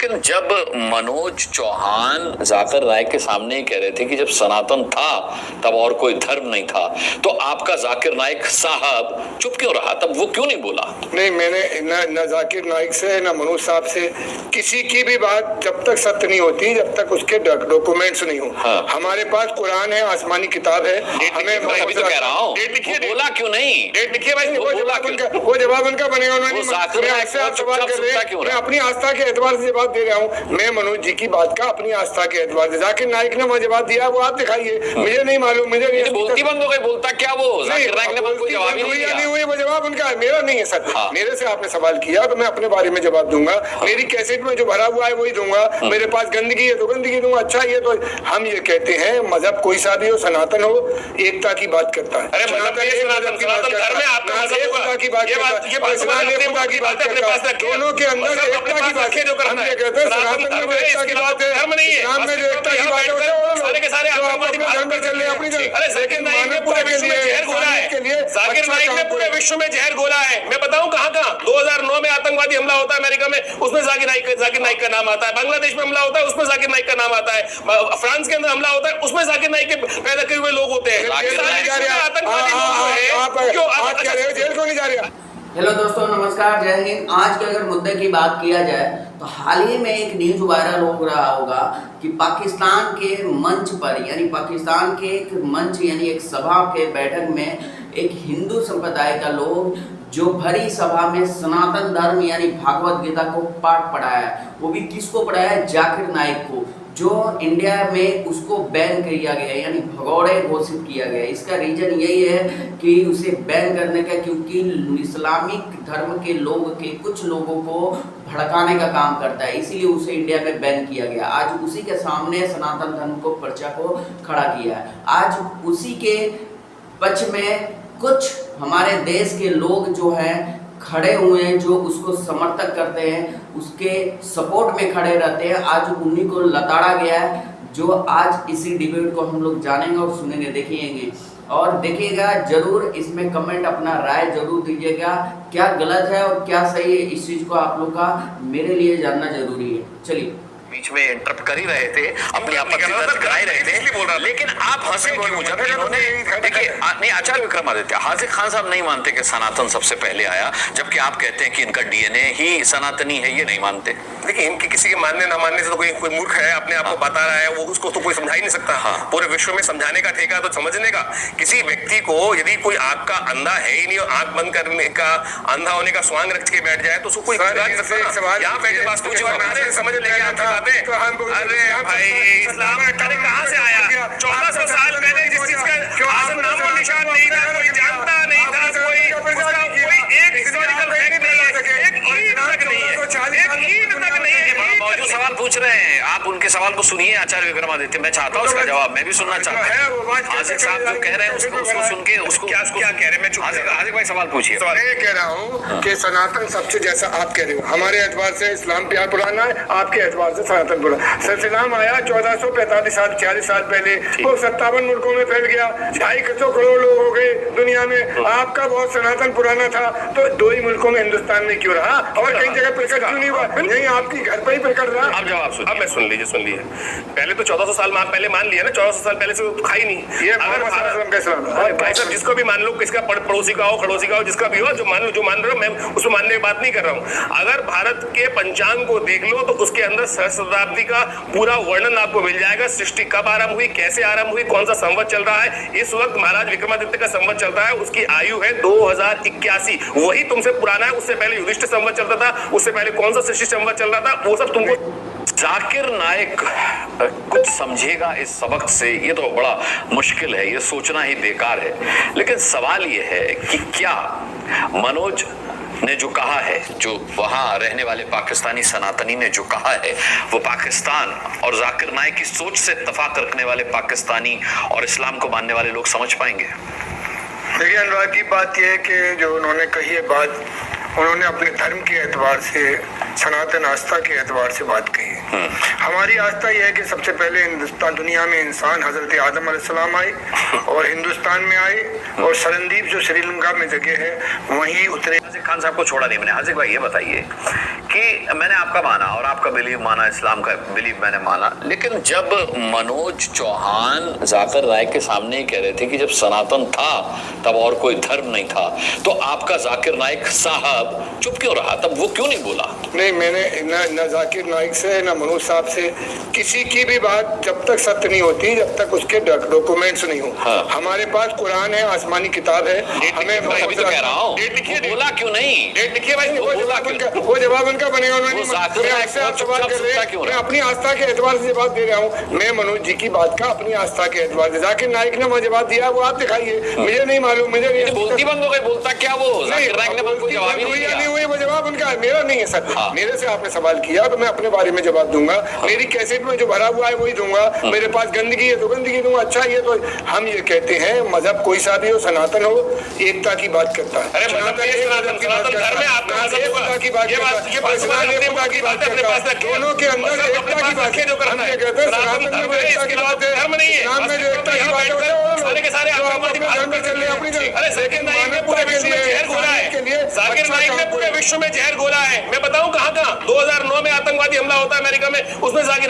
लेकिन जब मनोज चौहान जाकिर नाइक के सामने ही कह रहे थे कि जब सनातन था तब और कोई धर्म नहीं था, तो आपका जाकिर नाइक साहब चुप क्यों रहा? तब वो क्यों नहीं बोला? नहीं, मैंने न जाकिर नाइक से न मनोज साहब से किसी की भी बात जब तक सत्य नहीं होती, जब तक उसके डॉक्यूमेंट्स नहीं हो। हाँ। हमारे पास कुरान है, आसमानी किताब है। हमें अभी तो कह रहा हूँ, बोला क्यों नहीं? डेट लिखिए भाई, वो जवाब उनका बनेगा। उन्होंने आपसे आप सवाल कर रहे हैं, मैं अपनी आस्था के एतबार से जवाब दे रहा हूँ। मैं मनोज जी की बात का अपनी आस्था के एतबार से, जाकिर नाइक ने वो जवाब दिया, वो आप दिखाइए। मुझे नहीं मालूम, मुझे नहीं। बोलती बंद हो गई, बोलता क्या वो? जाकिर नाइक ने कोई जवाब ही नहीं हुई, वो जवाब उनका है, मेरा नहीं है सर। मेरे से आपने सवाल किया तो मैं अपने बारे में जवाब दूंगा। मेरी कैसेट में जो भरा हुआ है वही दूंगा। मेरे पास गंदगी है तो गंदगी दूंगा। अच्छा, ये तो हम ये कहते हैं मजहब कोई सा भी हो, सनातन हो, एकता की बात करता है। अरे सनातन की बात करता है, दोनों के अंदर एकता की बात है। हम ये कहते हैं सनातन में एकता की बात है, इस्लाम में जो एकता की बात है पूरे विश्व में जहर घोला है। मैं बताऊं कहां 2009 में आतंकवादी हमला होता है अमेरिका में, उसमें जाकिर नाइक का नाम आता है। बांग्लादेश में हमला होता है, उसमें जाकिर नाइक का नाम आता है। फ्रांस के अंदर हमला होता है, उसमें जाकिर नाइक के पैदा किए हुए लोग होते हैं। हेलो दोस्तों, नमस्कार, जय हिंद। आज के अगर मुद्दे की बात किया जाए तो हाल ही में एक न्यूज वायरल हो रहा होगा कि पाकिस्तान के मंच पर यानी पाकिस्तान के एक मंच यानी एक सभा के बैठक में एक हिंदू संप्रदाय का लोग जो भरी सभा में सनातन धर्म यानी भागवत गीता को पाठ पढ़ाया, वो भी किसको पढ़ाया? जाकिर नाइक को, जो इंडिया में उसको बैन किया गया यानी भगौड़े घोषित किया गया। इसका रीजन यही है कि उसे बैन करने का, क्योंकि इस्लामिक धर्म के लोग के कुछ लोगों को भड़काने का काम करता है, इसीलिए उसे इंडिया में बैन किया गया। आज उसी के सामने सनातन धर्म को पर्चा को खड़ा किया है। आज उसी के पक्ष में कुछ हमारे देश के लोग जो हैं खड़े हुए हैं, जो उसको समर्थक करते हैं, उसके सपोर्ट में खड़े रहते हैं। आज उन्हीं को लताड़ा गया है, जो आज इसी डिबेट को हम लोग जानेंगे और सुनेंगे, देखेंगे और देखिएगा जरूर। इसमें कमेंट अपना राय जरूर दीजिएगा, क्या गलत है और क्या सही है। इस चीज़ को आप लोग का मेरे लिए जानना जरूरी है। चलिए, बीच में इंटरप्ट कर ही रहे थे, अपनी आपत्ति दर्ज करा ही रहे थे, लेकिन आप हंसे क्यों? जब इन्होंने देखिए नहीं, आचार्य विक्रमादित्य, हाजिर खान साहब नहीं मानते कि सनातन सबसे पहले आया, जबकि आप कहते हैं कि इनका डीएनए ही सनातनी है, ये नहीं मानते। देखिए, इनके किसी के मानने ना मानने से तो कोई मूर्ख है, अपने आप को बता रहा है, वो उसको तो कोई समझा ही नहीं सकता। पूरे विश्व में समझाने का ठेका तो समझने का। किसी व्यक्ति को यदि कोई आंख का अंधा है ही नहीं और आंख बंद करने का, अंधा होने का स्वांग रख के बैठ जाए तो उसको कोई यहाँ बैठे समझ लेके आता। अरे भाई, इस्लाम कहाँ से आया? 1400 साल पहले जिस चीज का आज नामो निशान नहीं था, कोई जानता नहीं था, कोई एक हिस्टोरिकल फैक्ट नहीं है, एक ईंट तक नहीं है। मौजूद सवाल पूछ रहे हैं, आप उनके सवाल को सुनिए आचार्य विक्रमादित्य। मैं चाहता हूँ उसका जवाब, मैं भी सुनना चाहता हूँ। हाजिर साहब जो कह रहे हैं उसको सुन के उसको क्या कह रहे हैं? हाजिर भाई सवाल पूछिए। मैं ये कह रहा हूँ कि सनातन सबसे, जैसा आप कह रहे हो, हमारे एतबार से इस्लाम प्यार पुराना है, आपके एतबार से सनातन पुराना। इस्लाम आया 1445 साल 40 साल पहले, वो 57 मुल्कों में फैल गया, 250 करोड़ लोग हो गए दुनिया में। आपका बहुत सनातन पुराना था, तो 2 ही मुल्कों में हिंदुस्तान में क्यों रहा और कई जगह प्रकट क्यों नहीं हुआ? नहीं, आपकी घर पर ही प्रकट रहा। आप जवाब सुनिए। अब मैं सुन लीजिए। पहले तो 1400 साल में आप पहले मान लिया ना, 1400 साल पहले से खाई नहीं। ये अगर भाई साहब जिसको भी मान लो, किसका पड़ोसी का हो, खड़ोसी का हो, जिसका भी हो, जो मान रहे हो, मैं उसको मानने की बात नहीं कर रहा हूँ। अगर भारत के पंचांग को देख लो तो उसके अंदर सहस्त्राब्दी का पूरा वर्णन आपको मिल जाएगा। सृष्टि कब आरंभ हुई, कैसे आरंभ हुई, कौन सा संवत चल रहा है। इस वक्त महाराज विक्रमादित्य का संवत चल रहा है, उसकी आयु है 2081। वही तुमसे पुराना है। उससे पहले युधिष्ठिर संवत चलता था, उससे पहले कौन सा सृष्टि संवत चल रहा था, वो सब तुमको। जाकिर नाइक कुछ समझेगा इस सबक से, ये तो बड़ा मुश्किल है, ये सोचना ही बेकार है। लेकिन सवाल ये है कि क्या मनोज ने जो कहा है, जो वहां रहने वाले पाकिस्तानी सनातनी ने जो कहा है, वो पाकिस्तान और जाकिर नाइक की सोच से इत्तेफाक रखने वाले पाकिस्तानी और इस्लाम को मानने वाले लोग समझ पाएंगे? देखिए, अनुराग की बात यह है कि जो उन्होंने कही है बात, उन्होंने अपने धर्म के एतबार से, सनातन आस्था के एतबार से बात कही है। हमारी आस्था यह है कि सबसे पहले हिंदुस्तान, दुनिया में इंसान हजरत आदम अलैहिस्सलाम आए और हिंदुस्तान में आए, और सरनदीप जो श्रीलंका में जगह है वहीं उतरे। हाजिक खान साहब को छोड़ा नहीं मैंने। हाजिक भाई ये बताइए कि मैंने आपका माना और आपका बिलीव माना, इस्लाम का बिलीव मैंने माना, लेकिन जब मनोज चौहान जाकिर नाइक के सामने ही कह रहे थे कि जब सनातन था तब और कोई धर्म नहीं था, तो आपका जाकिर नाइक साहब चुप क्यों रहा? तब वो क्यों नहीं बोला? नहीं, मैंने न जाकिर नाइक से न मनोज साहब से किसी की भी बात जब तक सत्य नहीं होती, जब तक उसके डॉक्यूमेंट्स नहीं हो। हाँ। हमारे पास कुरान है, आसमानी किताब है। हमें अभी तो कह रहा हूँ, बोला क्यों नहीं? डेट लिखिए भाई, वो जवाब उनका बनेगा। उन्होंने मैं अपनी आस्था के एतबार से जवाब दे रहा हूँ। मैं मनोज जी की बात का अपनी आस्था के एतबार से, जाकिर नाइक ने वो जवाब दिया, वो आप दिखाइए, मुझे नहीं मालूम। मुझे नहीं बोलती बंद हो गई, बोलता क्या वो जाकिर नाइक ने कोई जवाब ही नहीं हुई, वो जवाब उनका मेरा नहीं है सर। मेरे से आपने सवाल किया तो मैं अपने बारे में जवाब दूंगा। मेरी कैसेट में जो भरा हुआ है वही दूंगा। मेरे पास गंदगी है तो गंदगी दूंगा। अच्छा, ये तो हम ये कहते हैं मजहब कोई सा भी हो, सनातन हो, एकता की बात करता है। अरे सनातन की बात करता है, एकता की बात करता है, दोनों के अंदर एकता की बात है। हम ये कहते हैं सनातन में जो एकता की बात है, धर्म नहीं है, इस्लाम में जो एकता की बात है, सारे के सारे अपने धर्म में चल रहे, अपनी अरे जाकिर नाइक ने पूरे विश्व में जहर घोला है। जाकिर नाइक ने पूरे विश्व में जहर घोला है। मैं बताऊं कहां कहां 2009 में आतंकवादी हमला होता है अमेरिका में, उसमें जाकिर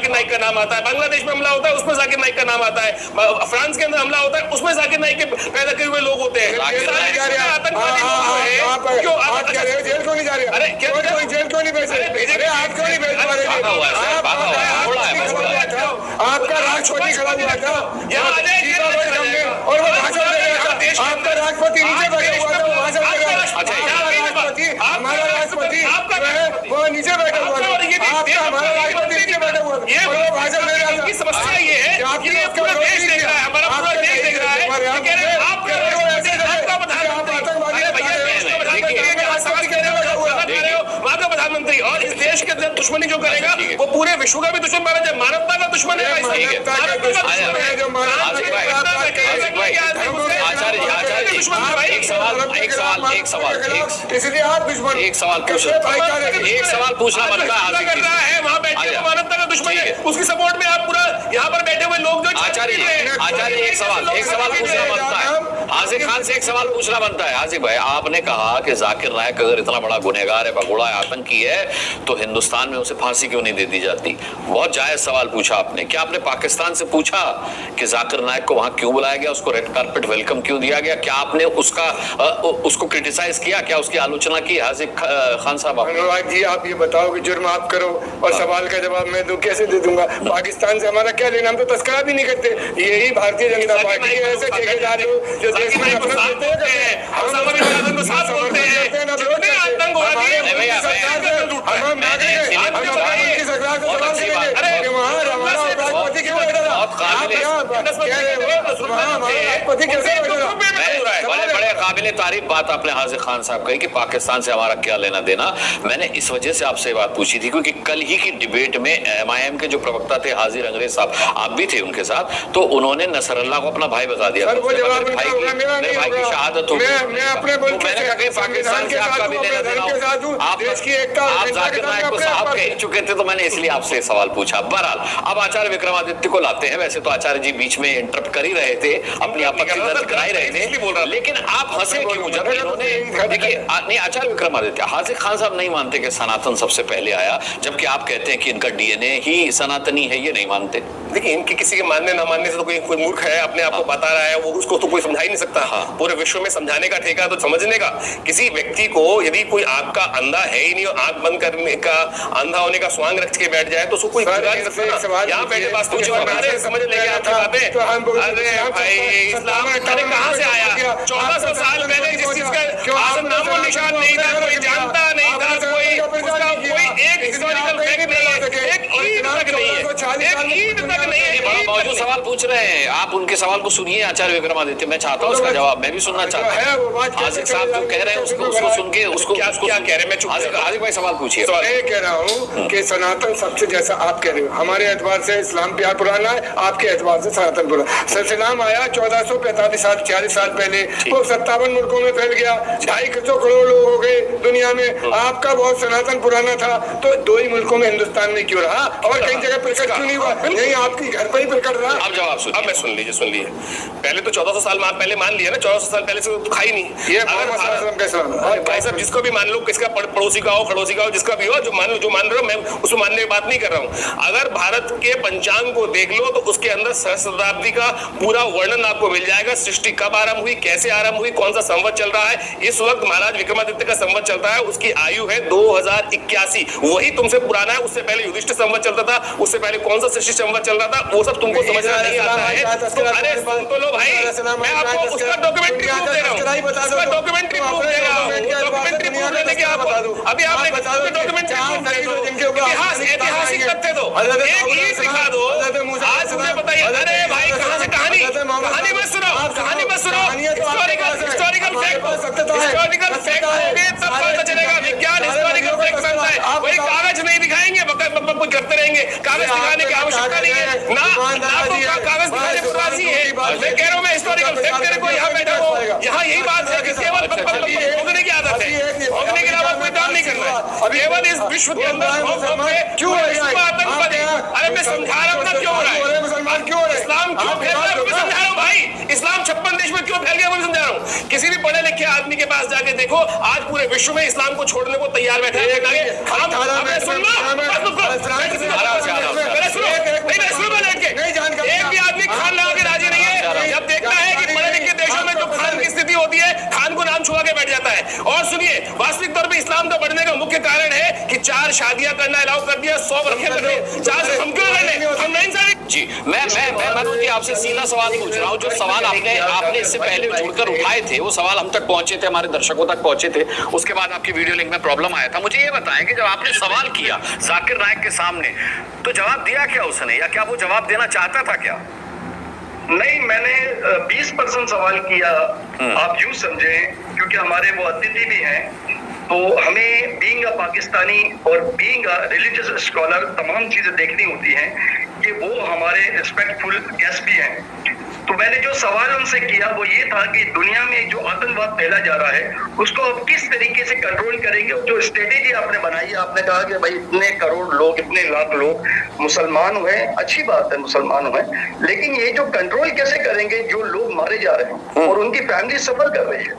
नाइक का नाम आता है। बांग्लादेश में हमला होता है, उसमें जाकिर नाइक का नाम आता है। फ्रांस के अंदर हमला होता है, उसमें जाकिर नाइक के पैदा किए हुए लोग होते हैं। आतंकवादी आप कह रहे हो जेल क्यों नहीं जा रहे? अरे कोई जेल क्यों नहीं भेजे? अरे आप क्यों नहीं भेज पा रहे? आपका राष्ट्रपति खड़ा हुआ था और वो भाषण दे रहा था। आपका राष्ट्रपति नीचे बैठा हुआ था, वो भाषण दे रहा था। हमारा राष्ट्रपति वो नीचे बैठा हुआ था। आपका हमारा राष्ट्रपति नीचे बैठा हुआ था, वो भाषण दे रहा था। समस्या ये है कि ये पूरा देश देख रहा है, हमारा पूरा देश देख रहा है। आपका प्रधानमंत्री और इस देश के अंदर दुश्मनी जो करेगा वो पूरे विश्व का भी दुश्मन माना जाए। मानवता का दुश्मन है। इसलिए आप दुश्मन एक सवाल पूछना बनता है। वहाँ बैठे मानवता का दुश्मन है, उसकी सपोर्ट में आप पूरा यहाँ पर बैठे हुए लोग जो आचार्य एक सवाल पूछना बनता है। हाजिक खान से एक सवाल पूछना बनता है। हाजिक भाई, आपने कहा कि जाकिर नाइक अगर इतना बड़ा गुनहगार है, भगोड़ा है, आतंकी है, तो हिंदुस्तान में उसे फांसी क्यों नहीं दे दी जाती? बहुत जायज सवाल पूछा आपने। क्या आपने पाकिस्तान से पूछा कि जाकिर नाइक को वहां क्यों बुलाया गया, उसको रेड कार्पेट वेलकम क्यों दिया गया? क्या आपने उसको क्रिटिसाइज किया, क्या उसकी आलोचना की? हाजिक खान साहब, अनुराग जी, आप ये बताओ कि जुर्म आप करो और सवाल का जवाब मैं दूं, कैसे दे दूंगा? पाकिस्तान से हमारा क्या लेना? हम तो तस्करा भी नहीं करते। यही भारतीय जनता पार्टी के ऐसे ठेकेदार जो देश में अपना देते हैं, हम साथ बोलते हैं। बड़े काबिल तारीफ बात आपने हाजिक खान साहब कही कि पाकिस्तान से हमारा क्या लेना देना। मैंने इस वजह से आपसे बात पूछी थी क्योंकि कल ही की डिबेट में MIM के जो प्रवक्ता थे हाजिर अंग्रेज साहब, आप भी थे उनके साथ, तो उन्होंने नसरल्लाह को अपना भाई बता दिया। भाई की शहादत हो गई। मैंने कहा पाकिस्तान से आपका भी लेना देना, आप जाकिर नाइक को साहब कह चुके थे, तो मैंने इसलिए आपसे सवाल पूछा। बहरहाल अब आचार्य विक्रमादित्य को लाते हैं। वैसे तो आचार्य जी बीच में इंटरप्ट कर ही रहे थे, अपनी आपत्ति दर्ज करा ही रहे थे, लेकिन आप हंसे क्यों जब इन्होंने? देखिए नहीं, आचार्य विक्रमादित्य, हाजिक खान साहब नहीं मानते कि सनातन सबसे पहले आया, जबकि आप कहते हैं कि इनका DNA ही सनातनी है, ये नहीं मानते। देखिए, इनके किसी के मानने ना मानने से तो कोई मूर्ख है, अपने आप को बता रहा है, वो उसको तो कोई समझा ही नहीं सकता। पूरे विश्व में समझाने का ठेका तो समझने का। किसी व्यक्ति को यदि कोई आंख का अंधा है ही नहीं, आंख बंद करने का, अंधा होने का स्वांग रख के बैठ जाए तो उसको कोई बुरा नहीं सकता। यहाँ बैठे पास समझ लेंगे आपकी बातें। अरे भाई, इस्लाम कहाँ से आया? 1400 साल पहले जिस चीज का नामो निशान नहीं था, कोई जानता नहीं था, कोई एक हिस्टोरिकल फैक्ट नहीं है, एक ईद तक नहीं है, एक ईद तक नहीं है। बड़ा मौजूद सवाल पूछ रहे हैं आप, उनके सवाल को सुनिए आचार्य विक्रमादित्य। मैं चाहता हूँ उसका जवाब, मैं भी सुनना चाहता हूँ। हाजिक साहब जो कह रहे हैं उसको सुन के उसको क्या कह रहे हैं? मैं हाजिक भाई सवाल पूछिए। मैं कह रहा हूँ कि सनातन सबसे, जैसा आप कह रहे हो, हमारे एतबार से इस्लाम प्यार पुराना है, आपके एतबार से सनातन पुराना। इस्लाम आया 1445 साल 40 साल पहले, वो 57 मुल्कों में फैल गया, 250 करोड़ लोग हो गए दुनिया में। आपका बहुत सनातन पुराना था, तो 2 ही मुल्कों में हिंदुस्तान में क्यों रहा और कई जगह प्रकट क्यों नहीं हुआ? नहीं, आपकी घर पर ही प्रकट रहा। आप जवाब सुनिए। अब मैं सुन लीजिए पहले तो 1400 साल पहले मान लिया ना, 1400 साल पहले से तो खाई नहीं ये भाई साहब जिसको भी मान लो, किसका पड़ोसी का हो, खड़ोसी का हो, जिसका भी हो, जो मान रहे हो, मैं उसको मानने की बात नहीं कर रहा हूँ। अगर भारत के पंचांग को देख लो तो उसके अंदर सहस्त्राब्दी का पूरा वर्णन आपको मिल जाएगा। सृष्टि कब आरंभ हुई, कैसे आरंभ हुई, कौन सा संवत चल रहा है। इस वक्त महाराज विक्रमादित्य का संवत चलता है, उसकी आयु है 2081। वही तुमसे पुराना है। उससे पहले युधिष्ठिर संवत चलता था, उससे पहले कौन सा सृष्टि संवत चल रहा था, वो सब तुमको समझना नहीं आता है। अरे सुन तो लो भाई, मैं आपको उसका डॉक्यूमेंट्री प्रूफ दे रहा हूँ, उसका डॉक्यूमेंट्री प्रूफ दे रहा हूँ। डॉक्यूमेंट्री प्रूफ देने के आपको अभी आपने डॉक्यूमेंट्री इतिहास, ऐतिहासिक तथ्य दो, एक ईंट दिखा दो। आज मुझे बताइए, अरे भाई कहाँ से कहानी मत सुनो, हिस्टोरिकल फैक्ट होंगे तब पता चलेगा। विज्ञान हिस्टोरिकल फैक्ट बनता है, वही कागज नहीं दिखाएंगे, करते रहेंगे। कागज दिखाने की आवश्यकता नहीं है ना, आपको कागज दिखाने की राजी है। मैं कह रहा हूँ, मैं हिस्टोरिकल फैक्ट तेरे को यहाँ बैठा हूँ, यहाँ यही बात है कि केवल भोगने की आदत है, भोगने के अलावा कोई काम नहीं करना है। केवल इस विश्व के अंदर क्यों आतंक बने। अरे मैं समझा रहा हूँ ना क्यों हो रहा है, इस्लाम क्यों फैल रहा है, मैं समझा रहा हूँ भाई। इस्लाम 56 देश में क्यों फैल गया, मैं समझा रहा हूँ। किसी भी पढ़े लिखे आदमी के पास जाके देखो, आज पूरे विश्व में इस्लाम को छोड़ने को तैयार बैठा है। एक भी आदमी खान लगा के राजी नहीं है। जब देखता है कि पढ़े लिखे देशों में जो खान की स्थिति होती है, खान को नाम छुआ के बैठ जाता है। और सुनिए, वास्तविक तौर पे इस्लाम का बढ़ने का मुख्य कारण है कि 4 शादियां करना अलाउ कर दिया, 100 रखे कर दिए। 4 हम क्यों करने, हम नहीं सर जी। मैं मनोज जी आपसे सीधा सवाल पूछ रहा हूँ। जो सवाल आपने इससे पहले जुड़कर उठाए थे, वो सवाल हम तक पहुंचे थे, हमारे दर्शकों तक पहुंचे थे। उसके बाद आपकी वीडियो लिंक में प्रॉब्लम आया था। मुझे ये बताएं कि जब आपने सवाल किया जाकिर नायक के सामने, तो जवाब दिया क्या उसने, या क्या वो जवाब देना चाहता था क्या? नहीं, मैंने 20% सवाल किया, आप यूं समझें, क्योंकि हमारे वो अतिथि भी हैं, तो हमें बीइंग अ पाकिस्तानी और बीइंग अ रिलीजियस स्कॉलर तमाम चीजें देखनी होती हैं कि वो हमारे रिस्पेक्टफुल गेस्ट भी हैं। तो मैंने जो सवाल उनसे किया वो ये था कि दुनिया में जो आतंकवाद फैला जा रहा है उसको आप किस तरीके से कंट्रोल करेंगे। जो स्ट्रेटेजी आपने बनाई है, आपने कहा कि भाई इतने करोड़ लोग, इतने लाख लोग मुसलमान हुए, अच्छी बात है मुसलमान हुए, लेकिन ये जो कंट्रोल कैसे करेंगे, जो लोग मारे जा रहे हैं और उनकी फैमिली सफर कर रही है।